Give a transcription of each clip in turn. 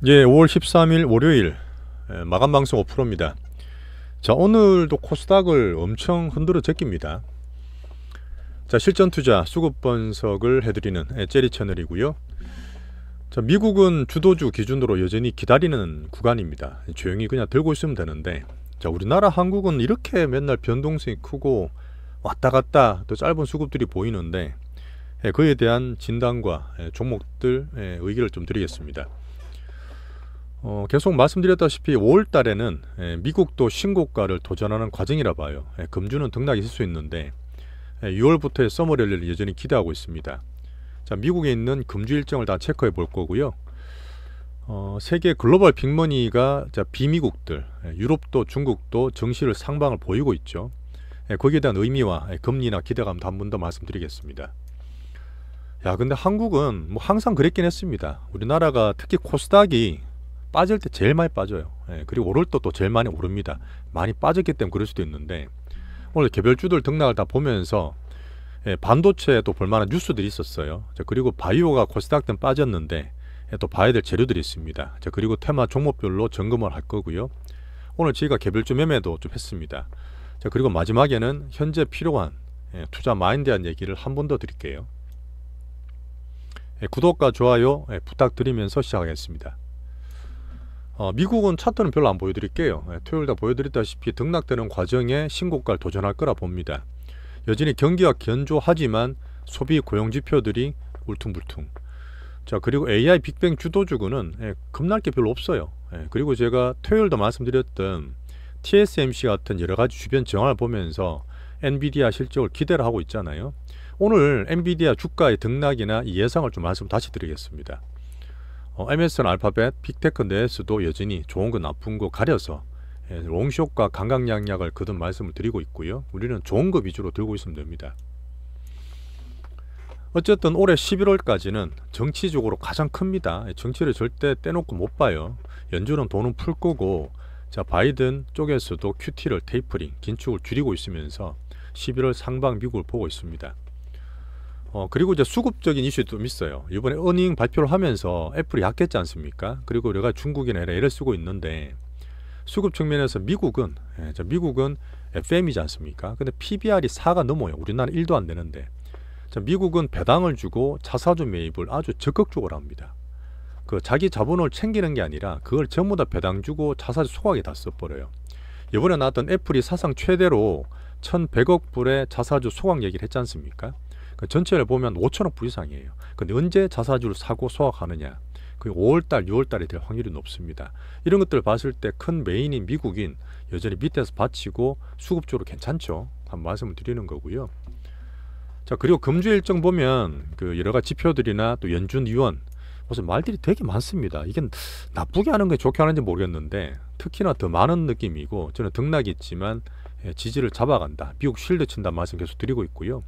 예, 5월 13일 월요일 마감 방송 5%입니다. 자, 오늘도 코스닥을 엄청 흔들어 제낍니다. 자, 실전 투자 수급 분석을 해드리는 제리 채널이고요. 자, 미국은 주도주 기준으로 여전히 기다리는 구간입니다. 조용히 그냥 들고 있으면 되는데, 자, 우리나라 한국은 이렇게 맨날 변동성이 크고 왔다 갔다 또 짧은 수급들이 보이는데, 그에 대한 진단과 종목들 의견을 좀 드리겠습니다. 계속 말씀드렸다시피 5월 달에는 미국도 신고가를 도전하는 과정이라 봐요. 금주는 등락이 있을 수 있는데 6월부터의 서머 랠리를 여전히 기대하고 있습니다. 자, 미국에 있는 금주 일정을 다 체크해 볼 거고요. 세계 글로벌 빅머니가 비미국들, 유럽도 중국도 증시를 상방을 보이고 있죠. 거기에 대한 의미와 금리나 기대감도 한 번 더 말씀드리겠습니다. 야, 근데 한국은 뭐 항상 그랬긴 했습니다. 우리나라가 특히 코스닥이 빠질 때 제일 많이 빠져요. 그리고 오를 때도 제일 많이 오릅니다. 많이 빠졌기 때문에 그럴 수도 있는데, 오늘 개별주들 등락을 다 보면서 반도체에도 볼만한 뉴스들이 있었어요. 자, 그리고 바이오가 코스닥 때 빠졌는데 또 봐야 될 재료들이 있습니다. 자, 그리고 테마 종목별로 점검을 할 거고요. 오늘 저희가 개별주 매매도 좀 했습니다. 자, 그리고 마지막에는 현재 필요한 투자 마인드에 대한 얘기를 한 번 더 드릴게요. 구독과 좋아요 부탁드리면서 시작하겠습니다. 미국은 차트는 별로 안 보여드릴게요. 토요일 다 보여드렸다시피 등락되는 과정에 신고가를 도전할 거라 봅니다. 여전히 경기가 견조하지만 소비 고용 지표들이 울퉁불퉁. 자, 그리고 AI 빅뱅 주도주구는 겁날 게 별로 없어요. 그리고 제가 토요일도 말씀드렸던 TSMC 같은 여러가지 주변 정황을 보면서 엔비디아 실적을 기대를 하고 있잖아요. 오늘 엔비디아 주가의 등락이나 예상을 좀 말씀 다시 드리겠습니다. MS는 알파벳, 빅테크 내에서도 여전히 좋은 거 나쁜 거 가려서 롱숏과 강강약약을 거듭 말씀을 드리고 있고요. 우리는 좋은 거 위주로 들고 있으면 됩니다. 어쨌든 올해 11월까지는 정치적으로 가장 큽니다. 정치를 절대 떼놓고 못 봐요. 연준은 돈은 풀 거고, 자, 바이든 쪽에서도 QT를 테이퍼링, 긴축을 줄이고 있으면서 11월 상방 미국을 보고 있습니다. 그리고 이제 수급적인 이슈도 좀 있어요. 이번에 어닝 발표를 하면서 애플이 약했지 않습니까? 그리고 우리가 중국이나 애를 쓰고 있는데, 수급 측면에서 미국은 FM이지 않습니까? 근데 PBR이 4가 넘어요. 우리나라는 1도 안 되는데. 자, 미국은 배당을 주고 자사주 매입을 아주 적극적으로 합니다. 그 자기 자본을 챙기는 게 아니라 그걸 전부 다 배당 주고 자사주 소각에 다 써버려요. 이번에 나왔던 애플이 사상 최대로 1,100억 불의 자사주 소각 얘기를 했지 않습니까? 전체를 보면 5천억 불 이상이에요. 근데 언제 자사주를 사고 소각하느냐? 그 5월달, 6월달에 될 확률이 높습니다. 이런 것들을 봤을 때 큰 메인인 미국인 여전히 밑에서 받치고 수급적으로 괜찮죠. 한 말씀을 드리는 거고요. 자, 그리고 금주 일정 보면 그 여러 가지 지표들이나 또 연준 위원 무슨 말들이 되게 많습니다. 이게 나쁘게 하는 게 좋게 하는지 모르겠는데 특히나 더 많은 느낌이고, 저는 등락이 있지만 지지를 잡아간다, 미국 쉴드 친다 말씀 계속 드리고 있고요.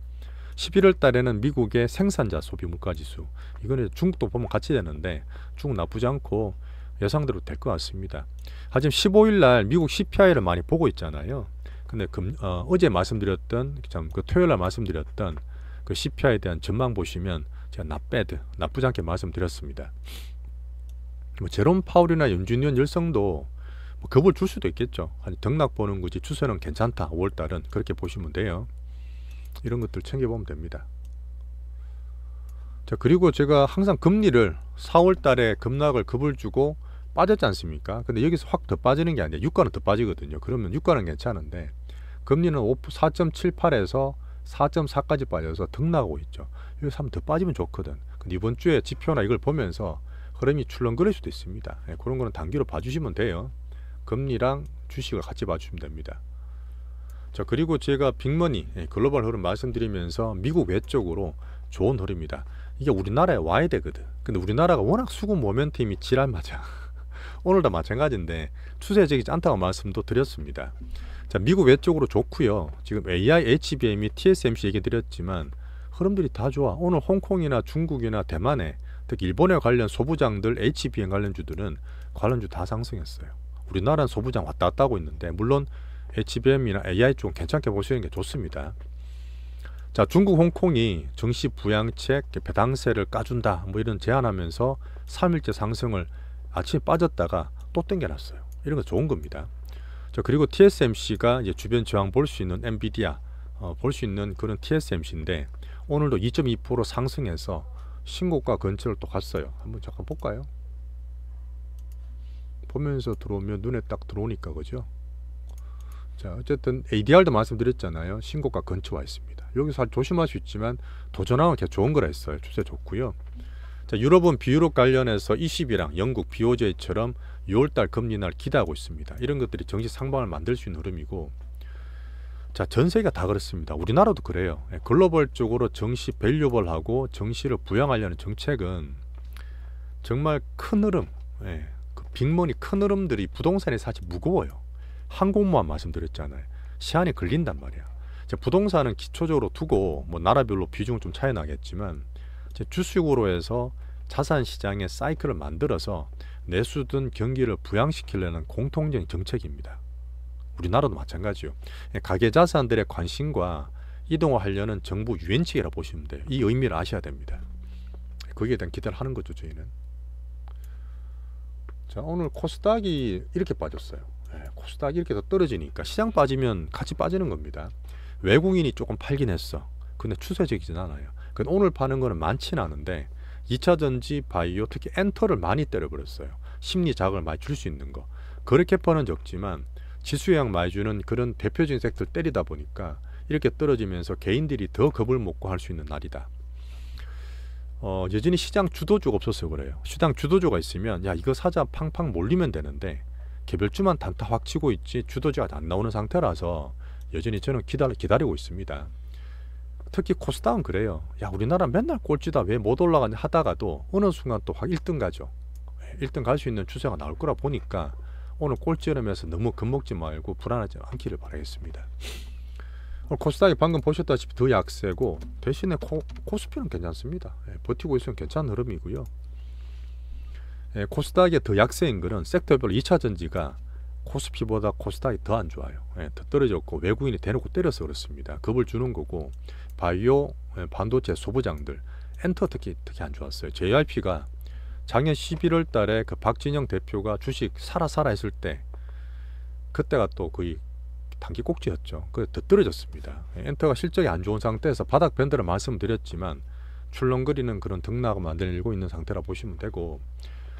11월 달에는 미국의 생산자 소비 물가지수, 이거는 중국도 보면 같이 되는데 중국 나쁘지 않고 예상대로 될 것 같습니다. 하지만 15일 날 미국 CPI를 많이 보고 있잖아요. 근데 어제 말씀드렸던, 그 토요일 날 말씀드렸던 그 CPI에 대한 전망 보시면 제가 나쁘지 않게 말씀드렸습니다. 뭐 제롬 파울이나 연준 의원 열성도 뭐 겁을 줄 수도 있겠죠. 아니, 등락 보는 거지 추세는 괜찮다, 5월달은 그렇게 보시면 돼요. 이런 것들 챙겨보면 됩니다. 자, 그리고 제가 항상 금리를 4월 달에 급락을 겁을 주고 빠졌지 않습니까? 근데 여기서 확 더 빠지는 게 아니라 유가는 더 빠지거든요. 그러면 유가는 괜찮은데 금리는 4.78에서 4.4까지 빠져서 등락하고 있죠. 여기서 한번 더 빠지면 좋거든. 근데 이번 주에 지표나 이걸 보면서 흐름이 출렁거릴 수도 있습니다. 그런 거는 단기로 봐주시면 돼요. 금리랑 주식을 같이 봐주시면 됩니다. 자, 그리고 제가 빅머니 글로벌 흐름 말씀드리면서 미국 외적으로 좋은 흐름이다, 이게 우리나라에 와야 되거든. 근데 우리나라가 워낙 수급 모멘텀이 지랄맞아. 오늘도 마찬가지인데 추세적이지 않다고 말씀도 드렸습니다. 자, 미국 외적으로 좋고요. 지금 AI, HBM이 TSMC 얘기 드렸지만 흐름들이 다 좋아. 오늘 홍콩이나 중국이나 대만에, 특히 일본에 관련 소부장들, HBM 관련주들은 관련주 다 상승했어요. 우리나라는 소부장 왔다 갔다 하고 있는데, 물론 HBM이나 AI 쪽은 괜찮게 보시는 게 좋습니다. 자, 중국 홍콩이 증시 부양책 배당세를 까준다 뭐 이런 제안하면서 3일째 상승을 아침에 빠졌다가 또 땡겨놨어요. 이런 거 좋은 겁니다. 자, 그리고 TSMC가 이제 주변 저항 볼 수 있는 엔비디아 볼 수 있는 그런 TSMC인데 오늘도 2.2% 상승해서 신고가 근처를 또 갔어요. 한번 잠깐 볼까요? 보면서 들어오면 눈에 딱 들어오니까 그죠? 자, 어쨌든 ADR도 말씀드렸잖아요. 신고가 근처 와 있습니다. 여기서 조심할 수 있지만 도전하면 개 좋은 거라 했어요. 추세 좋고요. 자, 유럽은 비유럽 관련해서 ECB랑 영국 BOJ처럼 6월달 금리날 기대하고 있습니다. 이런 것들이 정시 상방을 만들 수 있는 흐름이고, 자, 전 세계가 다 그렇습니다. 우리나라도 그래요. 글로벌적으로 정시 밸류업을하고 정시를 부양하려는 정책은 정말 큰 흐름, 그 빅머니 큰 흐름들이 부동산이 사실 무거워요. 항공모함 말씀드렸잖아요. 시한이 걸린단 말이야. 부동산은 기초적으로 두고 뭐 나라별로 비중은 좀 차이 나겠지만 주식으로 해서 자산 시장의 사이클을 만들어서 내수든 경기를 부양시키려는 공통적인 정책입니다. 우리나라도 마찬가지요. 가계 자산들의 관심과 이동화하려는 정부 유엔책이라 보시면 돼요. 이 의미를 아셔야 됩니다. 거기에 대한 기대를 하는 거죠, 저희는. 자, 오늘 코스닥이 이렇게 빠졌어요. 코스닥이 이렇게 더 떨어지니까 시장 빠지면 같이 빠지는 겁니다. 외국인이 조금 팔긴 했어. 근데 추세적이진 않아요. 오늘 파는 거는 많지는 않은데 2차전지, 바이오, 특히 엔터를 많이 때려버렸어요. 심리 자극을 많이 줄 수 있는 거. 거래캐퍼는 적지만 지수영 많이 주는 그런 대표적인 섹터를 때리다 보니까 이렇게 떨어지면서 개인들이 더 겁을 먹고 할 수 있는 날이다. 여전히 시장 주도주가 없어서 그래요. 시장 주도주가 있으면 야, 이거 사자 팡팡 몰리면 되는데 개별주만 단타 확 치고 있지 주도주가 안 나오는 상태라서 여전히 저는 기다리고 있습니다. 특히 코스닥은 그래요. 야, 우리나라 맨날 꼴찌다 왜 못 올라가냐 하다가도 어느 순간 또 확 1등 가죠. 1등 갈 수 있는 추세가 나올 거라 보니까 오늘 꼴찌름에서 너무 겁먹지 말고 불안하지 않기를 바라겠습니다. 오늘 코스닥이 방금 보셨다시피 더 약세고 대신에 코스피는 괜찮습니다. 버티고 있으면 괜찮은 흐름이고요. 코스닥의 더 약세인 거는 섹터별로 2차전지가 코스피보다 코스닥이 더 안 좋아요. 더 떨어졌고 외국인이 대놓고 때려서 그렇습니다. 겁을 주는 거고 바이오, 반도체 소부장들, 엔터 특히 안 좋았어요. JYP가 작년 11월 달에 그 박진영 대표가 주식 사라 했을 때 그때가 또 거의 단기 꼭지였죠. 그래 더 떨어졌습니다. 엔터가 실적이 안 좋은 상태에서 바닥 밴드를 말씀드렸지만 출렁거리는 그런 등락을 만들고 있는 상태라 보시면 되고,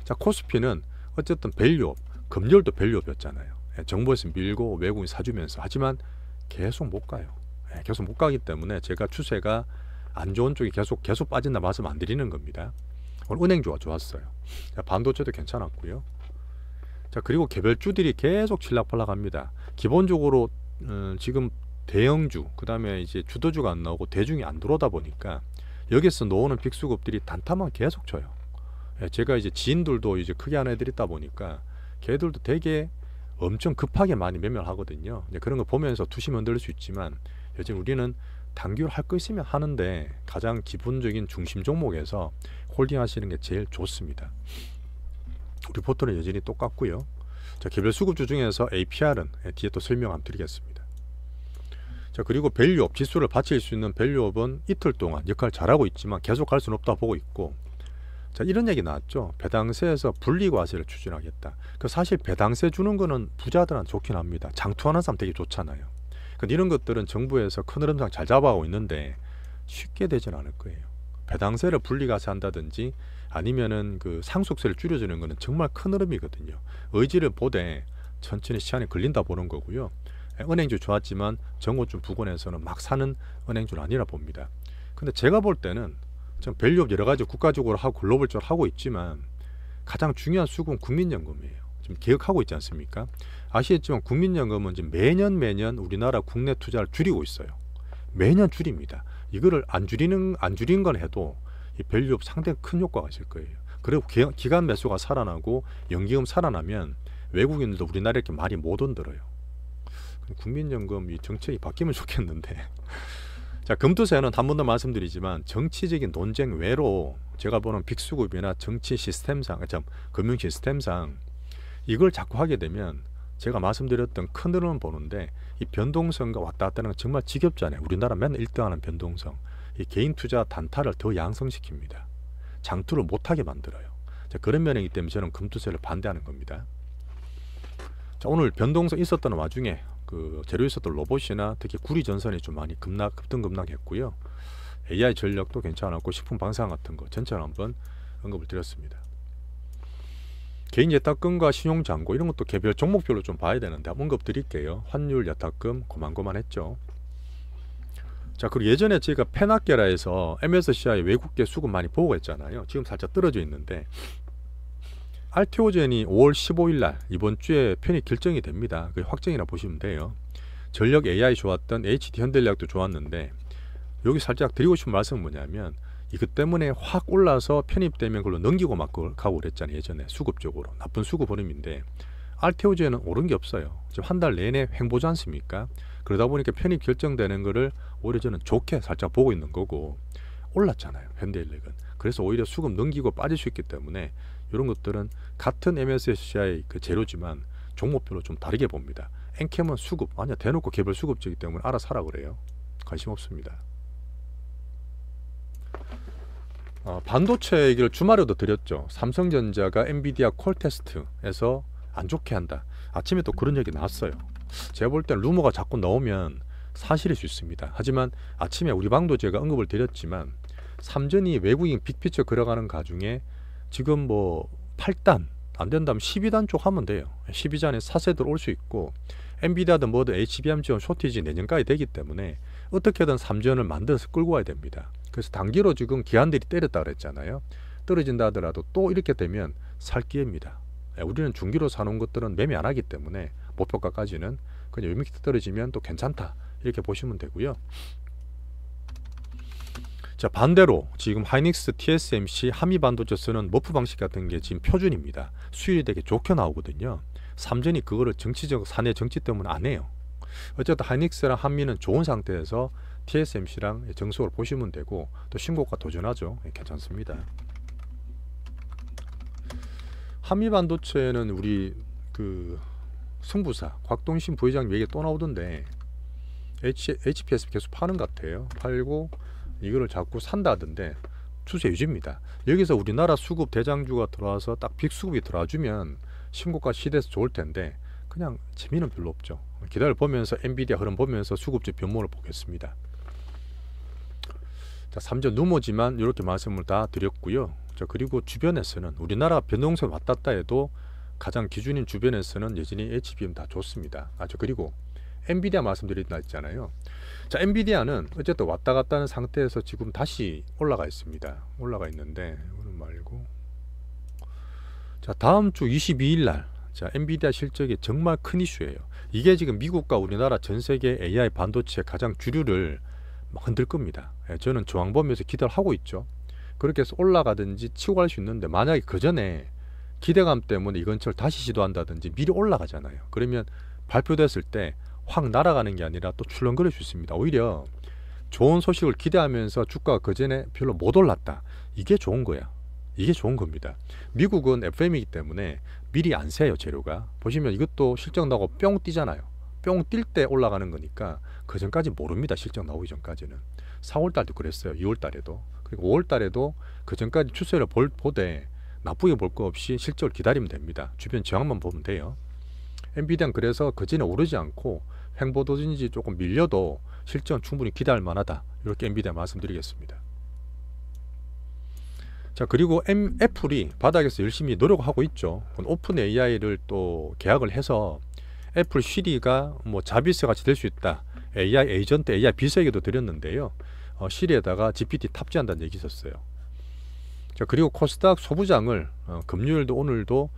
자, 코스피는 어쨌든 밸류업, 금요일도 밸류업이었잖아요. 정부에서 밀고 외국인 사주면서. 하지만 계속 못 가요. 계속 못 가기 때문에 제가 추세가 안 좋은 쪽이 계속 빠진다 말씀 안 드리는 겁니다. 오늘 은행주가 좋았어요. 자, 반도체도 괜찮았고요. 자, 그리고 개별주들이 계속 칠락팔락합니다. 기본적으로 지금 대형주, 그 다음에 이제 주도주가 안 나오고 대중이 안 들어오다 보니까 여기서 놓오는 빅수급들이 단타만 계속 쳐요. 제가 이제 지인들도 이제 크게 하나 해드리다 보니까 걔들도 되게 엄청 급하게 많이 매매하거든요. 그런 거 보면서 투심 흔들릴 수 있지만 요즘 우리는 단기로 할 거 있으면 하는데 가장 기본적인 중심 종목에서 홀딩 하시는 게 제일 좋습니다. 리포트는 여전히 똑같고요. 자, 개별 수급주 중에서 APR은 뒤에 또 설명 한번 드리겠습니다. 자, 그리고 밸류업, 지수를 받칠 수 있는 밸류업은 이틀 동안 역할 잘하고 있지만 계속 갈 수는 없다 보고 있고, 자, 이런 얘기 나왔죠. 배당세에서 분리과세를 추진하겠다. 사실 배당세 주는 거는 부자들한테 좋긴 합니다. 장투하는 사람 되게 좋잖아요. 근데 이런 것들은 정부에서 큰 흐름상 잘 잡아가고 있는데 쉽게 되진 않을 거예요. 배당세를 분리과세 한다든지 아니면은 그 상속세를 줄여주는 거는 정말 큰 흐름이거든요. 의지를 보되 천천히 시간이 걸린다 보는 거고요. 은행주 좋았지만 정오점 부근에서는 막 사는 은행주는 아니라 봅니다. 근데 제가 볼 때는 좀 밸류업 여러 가지 국가적으로 하고 글로벌적으로 하고 있지만 가장 중요한 수급은 국민연금이에요. 지금 개혁하고 있지 않습니까? 아시겠지만 국민연금은 지금 매년 우리나라 국내 투자를 줄이고 있어요. 매년 줄입니다. 이거를 안 줄인 건 해도 이 밸류업 상당히 큰 효과가 있을 거예요. 그리고 기간 매수가 살아나고 연기금 살아나면 외국인들도 우리나라에 이렇게 많이 못 온들어요. 국민연금 이 정책이 바뀌면 좋겠는데. 자, 금투세는 한 번 더 말씀드리지만 정치적인 논쟁 외로 제가 보는 빅수급이나 정치 시스템상, 금융 시스템상 이걸 자꾸 하게 되면 제가 말씀드렸던 큰 흐름을 보는데 이 변동성과 왔다 갔다 하는 건 정말 지겹잖아요. 우리나라 맨날 1등하는 변동성. 이 개인 투자 단타를 더 양성시킵니다. 장투를 못하게 만들어요. 자, 그런 면이기 때문에 저는 금투세를 반대하는 겁니다. 자, 오늘 변동성 있었던 와중에 그 재료 있었던 로봇이나 특히 구리 전선이 좀 많이 급등급락했고요. AI 전력도 괜찮았고 식품 방산 같은 거 전체를 한번 언급을 드렸습니다. 개인 예탁금과 신용 잔고 이런 것도 개별 종목별로 좀 봐야 되는데 한번 언급 드릴게요. 환율 예탁금 고만고만했죠. 자, 그리고 예전에 제가 페나케라에서 MSCI 외국계 수급 많이 보고 했잖아요. 지금 살짝 떨어져 있는데 알테오젠이 5월 15일 날 이번 주에 편입 결정이 됩니다. 그 확정이라 보시면 돼요. 전력 AI 좋았던 HD 현대제약도 좋았는데 여기 살짝 드리고 싶은 말씀은 뭐냐면 이것 때문에 확 올라서 편입되면 그걸로 넘기고 막 가고 그랬잖아요. 예전에 수급적으로 나쁜 수급 흐름인데 알테오젠은 오른 게 없어요. 지금 한 달 내내 횡보지 않습니까? 그러다 보니까 편입 결정되는 거를 오히려 저는 좋게 살짝 보고 있는 거고 올랐잖아요. 현대인력은. 그래서 오히려 수급 넘기고 빠질 수 있기 때문에 이런 것들은 같은 MSCI 그 재료지만 종목별로 좀 다르게 봅니다. 엔캠은 수급 아니야 대놓고 개별 수급제이기 때문에 알아서 하라 그래요. 관심 없습니다. 반도체 얘기를 주말에도 드렸죠. 삼성전자가 엔비디아 콜 테스트에서 안 좋게 한다. 아침에 또 그런 얘기 나왔어요. 제가 볼 땐 루머가 자꾸 나오면 사실일 수 있습니다. 하지만 아침에 우리 방도 제가 언급을 드렸지만 삼전이 외국인 빅피처 걸어가는 가중에 지금 뭐 8단 안 된다면 12단 쪽 하면 돼요. 12단에 사세들 올 수 있고 엔비디아든 뭐든 HBM 지원 쇼티지 내년까지 되기 때문에 어떻게든 삼전을 만들어서 끌고 와야 됩니다. 그래서 단기로 지금 기관들이 때렸다 그랬잖아요. 떨어진다 하더라도 또 이렇게 되면 살 기회입니다. 우리는 중기로 사놓은 것들은 매매 안 하기 때문에 목표가까지는 그냥 요 밑에 떨어지면 또 괜찮다 이렇게 보시면 되고요. 자, 반대로 지금 하이닉스, TSMC, 한미반도체 쓰는 머프 방식 같은 게 지금 표준입니다. 수율이 되게 좋게 나오거든요. 삼전이 그거를 정치적 사내 정치 때문에 안 해요. 어쨌든 하이닉스랑 한미는 좋은 상태에서 TSMC랑 정수를 보시면 되고 또 신고가 도전하죠. 괜찮습니다. 한미반도체는 우리 그 승부사 곽동신 부회장님 얘기 또 나오던데 HPS 계속 파는 것 같아요. 팔고 이거를 자꾸 산다던데 추세 유지입니다. 여기서 우리나라 수급 대장주가 들어와서 딱 빅수급이 들어와주면 신고가 시대에서 좋을 텐데 그냥 재미는 별로 없죠. 기다려 보면서 엔비디아 흐름 보면서 수급주 변모를 보겠습니다. 자, 3전 누모지만 이렇게 말씀을 다 드렸고요. 자, 그리고 주변에서는 우리나라 변동성 왔다 갔다 해도 가장 기준인 주변에서는 여전히 HBM 다 좋습니다. 그리고 엔비디아 말씀드린다 했잖아요. 자, 엔비디아는 어쨌든 왔다 갔다 하는 상태에서 지금 다시 올라가 있습니다. 올라가 있는데 이거는 말고 자, 다음 주 22일 날 자, 엔비디아 실적이 정말 큰 이슈예요. 이게 지금 미국과 우리나라 전 세계 AI 반도체 가장 주류를 흔들 겁니다. 저는 저항 보면서 기대를 하고 있죠. 그렇게 해서 올라가든지 치고 갈 수 있는데 만약에 그 전에 기대감 때문에 이 근처를 다시 시도한다든지 미리 올라가잖아요. 그러면 발표됐을 때 확 날아가는 게 아니라 또 출렁거릴 수 있습니다. 오히려 좋은 소식을 기대하면서 주가가 그 전에 별로 못 올랐다. 이게 좋은 거야. 이게 좋은 겁니다. 미국은 FM이기 때문에 미리 안 세요. 재료가. 보시면 이것도 실적 나고 뿅 뛰잖아요. 뿅 뛸 때 올라가는 거니까 그 전까지 모릅니다. 실적 나오기 전까지는. 4월 달도 그랬어요. 2월 달에도. 그리고 5월 달에도 그 전까지 추세를 보되 나쁘게 볼 거 없이 실적을 기다리면 됩니다. 주변 저항만 보면 돼요. 엔비디아는 그래서 그 전에 오르지 않고 횡보도든지 조금 밀려도 실적은 충분히 기대할 만하다. 이렇게 엔비디아 말씀드리겠습니다. 자, 그리고 애플이 바닥에서 열심히 노력하고 있죠. 오픈 AI를 또 계약을 해서 애플 시리가 뭐 자비스 같이 될 수 있다. AI 에이전트, AI 비서 얘기도 드렸는데요. 시리에다가 GPT 탑재한다는 얘기 있었어요. 자, 그리고 코스닥 소부장을 금요일도 오늘도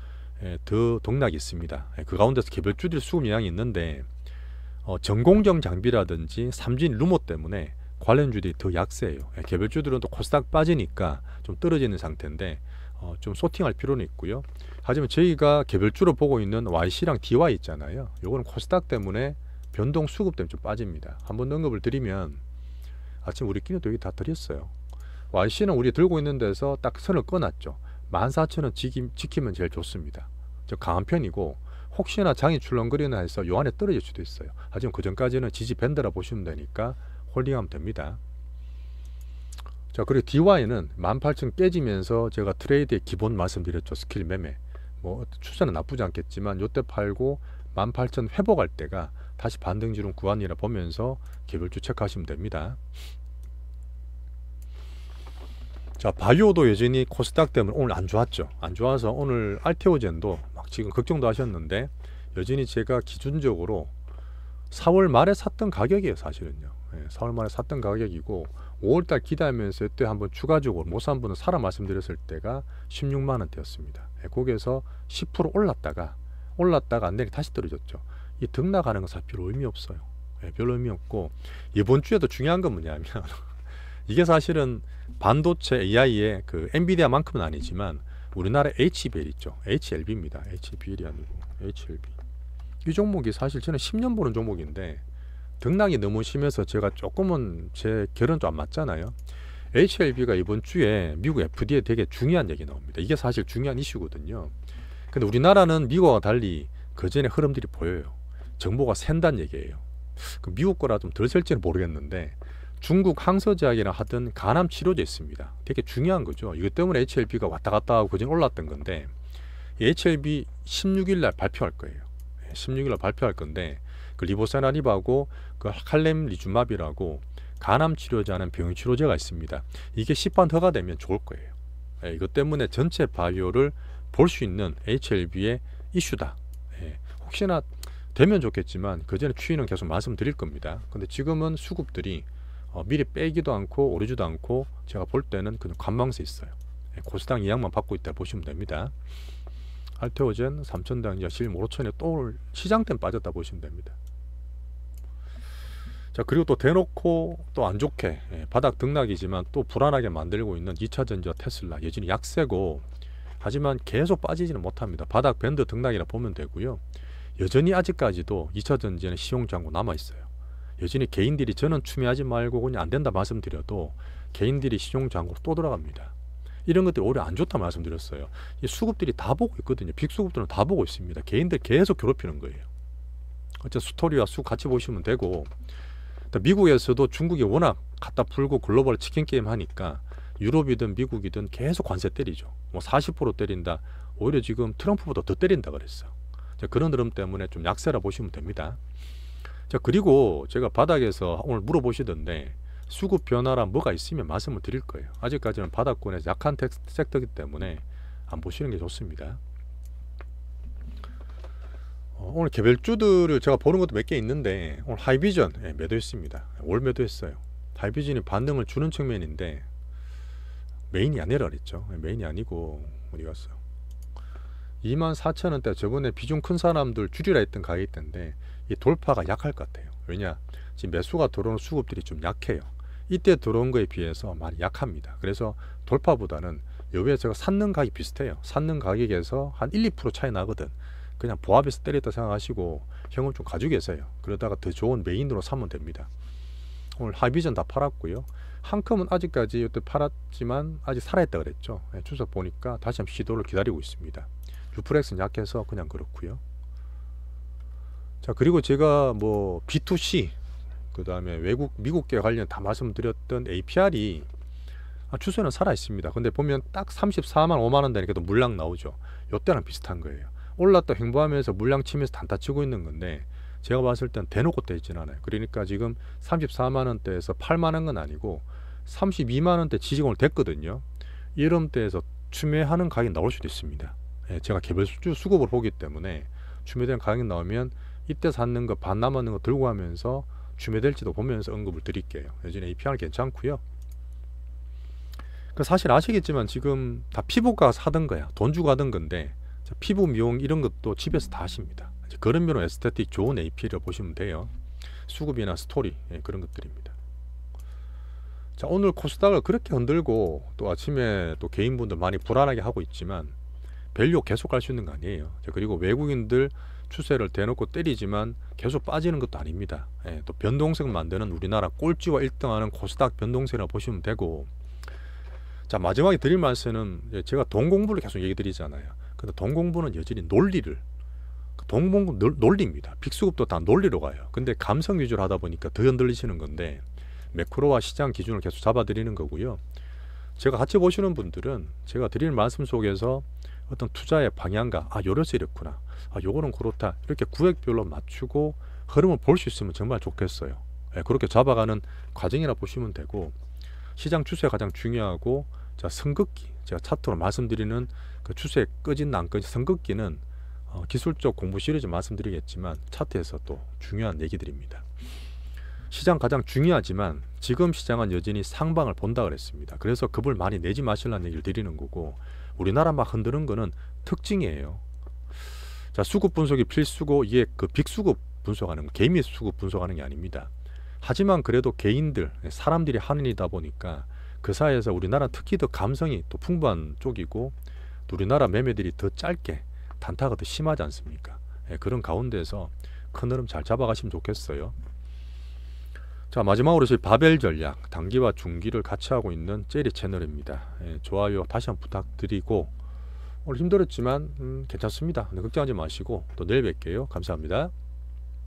더 동락이 있습니다. 그 가운데서 개별주들 수급 영향이 있는데 전공정 장비라든지 삼진 루머 때문에 관련주들이 더 약세예요. 개별주들은 또 코스닥 빠지니까 좀 떨어지는 상태인데 좀 소팅할 필요는 있고요. 하지만 저희가 개별주로 보고 있는 YC랑 DY 있잖아요. 요거는 코스닥 때문에 변동 수급 때문에 좀 빠집니다. 한번 언급을 드리면 아침 우리끼리도 여기 다 드렸어요. YC는 우리 들고 있는 데서 딱 선을 꺼놨죠. 14,000원 지키면 제일 좋습니다. 저 강한 편이고 혹시나 장이 출렁거리나 해서 요 안에 떨어질 수도 있어요. 하지만 그 전까지는 지지 밴드라 보시면 되니까 홀딩하면 됩니다. 자, 그리고 DY는 18,000 깨지면서 제가 트레이드의 기본 말씀드렸죠. 스킬 매매. 뭐 추세는 나쁘지 않겠지만 요때 팔고 18,000 회복할 때가 다시 반등지름 구간이라 보면서 개별주 체크하시면 됩니다. 자, 바이오도 여전히 코스닥 때문에 오늘 안 좋았죠. 안 좋아서 오늘 알테오젠도 막 지금 걱정도 하셨는데 여전히 제가 기준적으로 4월 말에 샀던 가격이에요. 사실은요. 4월 말에 샀던 가격이고 5월달 기대하면서 이때 한번 추가적으로 못 산 분은 사라 말씀드렸을 때가 16만원대였습니다. 거기에서 10% 올랐다가 안 되니 다시 떨어졌죠. 이 등락하는 건 사실 별 의미 없어요. 별 의미 없고 이번 주에도 중요한 건 뭐냐면 이게 사실은 반도체 AI의 그 엔비디아만큼은 아니지만 우리나라 HBL 있죠. HLB입니다. HBL이 아니고 HLB. 이 종목이 사실 저는 10년 보는 종목인데 등락이 너무 심해서 제가 조금은 제 결은 좀 안 맞잖아요. HLB가 이번 주에 미국 FDA에 되게 중요한 얘기 나옵니다. 이게 사실 중요한 이슈거든요. 근데 우리나라는 미국과 달리 그전에 흐름들이 보여요. 정보가 샌다는 얘기예요. 그 미국 거라 좀 덜 셀지는 모르겠는데 중국 항서제약이나 하던 간암 치료제 있습니다. 되게 중요한 거죠. 이것 때문에 HLB가 왔다 갔다 하고 그전 올랐던 건데 HLB 16일 날 발표할 거예요. 16일 날 발표할 건데 그 리보세나립하고 그 칼렘리준맙이라고 간암 치료제하는 병용 치료제가 있습니다. 이게 시판 허가되면 좋을 거예요. 이것 때문에 전체 바이오를 볼 수 있는 HLB의 이슈다. 혹시나 되면 좋겠지만 그 전에 추이는 계속 말씀드릴 겁니다. 근데 지금은 수급들이 미리 빼기도 않고 오르지도 않고 제가 볼 때는 그냥 관망세 있어요. 고스당 이양만 받고 있다 보시면 됩니다. 알테오젠 3,000당 이제 실 5,000에 또 시장 때는 빠졌다 보시면 됩니다. 자, 그리고 또 대놓고 또 안 좋게 바닥 등락이지만 또 불안하게 만들고 있는 2차전지와 테슬라 여전히 약세고 하지만 계속 빠지지는 못합니다. 바닥 밴드 등락이라 보면 되고요. 여전히 아직까지도 2차전지에는 시용장고 남아있어요. 여전히 개인들이 저는 추매하지 말고 그냥 안 된다 말씀드려도 개인들이 시용장고로 또 들어갑니다. 이런 것들이 오히려 안 좋다 말씀드렸어요. 이 수급들이 다 보고 있거든요. 빅수급들은 다 보고 있습니다. 개인들 계속 괴롭히는 거예요. 어째 스토리와 수 같이 보시면 되고 미국에서도 중국이 워낙 갖다 풀고 글로벌 치킨 게임 하니까 유럽이든 미국이든 계속 관세 때리죠. 뭐 40% 때린다. 오히려 지금 트럼프보다 더 때린다 그랬어. 자, 그런 흐름 때문에 좀 약세라 보시면 됩니다. 자, 그리고 제가 바닥에서 오늘 물어보시던데 수급 변화란 뭐가 있으면 말씀을 드릴 거예요. 아직까지는 바닥권에서 약한 섹터이기 때문에 안 보시는 게 좋습니다. 오늘 개별주들을 제가 보는 것도 몇 개 있는데 오늘 하이비전 매도했습니다. 올 매도했어요. 하이비전이 반등을 주는 측면인데 메인이 아니라 그랬죠. 메인이 아니고 어디 갔어요? 24,000원대 저번에 비중 큰 사람들 줄이라 했던 가격대인데 이 돌파가 약할 것 같아요. 왜냐? 지금 매수가 들어오는 수급들이 좀 약해요. 이때 들어온 거에 비해서 많이 약합니다. 그래서 돌파보다는 여기에 제가 샀는 가격이 비슷해요. 샀는 가격에서 한 1, 2% 차이 나거든. 그냥 보합에서 때렸다 생각하시고 현금 좀 가지고 계세요. 그러다가 더 좋은 메인으로 사면 됩니다. 오늘 하이비전 다 팔았고요. 한컴은 아직까지 이때 팔았지만 아직 살아있다 그랬죠. 추석 보니까 다시 한번 시도를 기다리고 있습니다. 유프렉스는 약해서 그냥 그렇고요. 자, 그리고 제가 뭐 B2C 그 다음에 미국계 관련 다 말씀드렸던 APR이 추세는 살아 있습니다. 근데 보면 딱 34만 5만원 되니까 또 물량 나오죠. 요때랑 비슷한 거예요. 올랐다 횡보하면서 물량 치면서 단타 치고 있는 건데 제가 봤을 땐 대놓고 떼지는 않아요. 그러니까 지금 34만원대에서 8만원 아니고 32만원대 지지공을 됐거든요. 이름대에서 추매하는 가격이 나올 수도 있습니다. 제가 개별주 수급을 보기 때문에 추매된 가격이 나오면 이때 샀는 거 반 남았는 거 들고 가면서 추매될지도 보면서 언급을 드릴게요. 여전히 APR 괜찮고요. 사실 아시겠지만 지금 다 피부과 사던 거야. 돈 주고 하던 건데 피부 미용 이런 것도 집에서 다 하십니다. 그런 면으로 에스테틱 좋은 AP를 보시면 돼요. 수급이나 스토리 그런 것들입니다. 자, 오늘 코스닥을 그렇게 흔들고 또 아침에 또 개인분들 많이 불안하게 하고 있지만 밸류 계속 갈 수 있는 거 아니에요. 그리고 외국인들 추세를 대놓고 때리지만 계속 빠지는 것도 아닙니다. 또 변동성 만드는 우리나라 꼴찌와 1등하는 코스닥 변동성이라고 보시면 되고, 자, 마지막에 드릴 말씀은 제가 돈 공부를 계속 얘기 드리잖아요. 근데 돈 공부는 여전히 논리를, 돈 공부 논리입니다. 빅수급도 다 논리로 가요. 근데 감성 위주로 하다 보니까 더 흔들리시는 건데 매크로와 시장 기준을 계속 잡아드리는 거고요. 제가 같이 보시는 분들은 제가 드리는 말씀 속에서 어떤 투자의 방향과 요래서 이렇구나, 요거는 그렇다, 이렇게 구획별로 맞추고 흐름을 볼 수 있으면 정말 좋겠어요. 예, 그렇게 잡아가는 과정이라 보시면 되고, 시장 추세가 가장 중요하고, 자, 선긋기, 제가 차트로 말씀드리는 그 추세 끄진 안 끄진 선긋기는 기술적 공부 시리즈 말씀드리겠지만 차트에서 또 중요한 얘기들입니다. 시장 가장 중요하지만 지금 시장은 여전히 상방을 본다 그랬습니다. 그래서 급을 많이 내지 마시라는 얘기를 드리는 거고, 우리나라 막 흔드는 거는 특징이에요. 자, 수급 분석이 필수고, 이게 그 빅수급 분석하는 거, 개미 수급 분석하는 게 아닙니다. 하지만 그래도 개인들, 사람들이 하는 일이다 보니까 그 사이에서 우리나라 특히 더 감성이 또 풍부한 쪽이고, 또 우리나라 매매들이 더 짧게, 단타가 더 심하지 않습니까? 예, 그런 가운데서 큰 흐름 잘 잡아가시면 좋겠어요. 자, 마지막으로 저희 바벨 전략, 단기와 중기를 같이 하고 있는 제리 채널입니다. 예, 좋아요 다시 한번 부탁드리고, 오늘 힘들었지만 괜찮습니다. 걱정하지 마시고 또 내일 뵐게요. 감사합니다.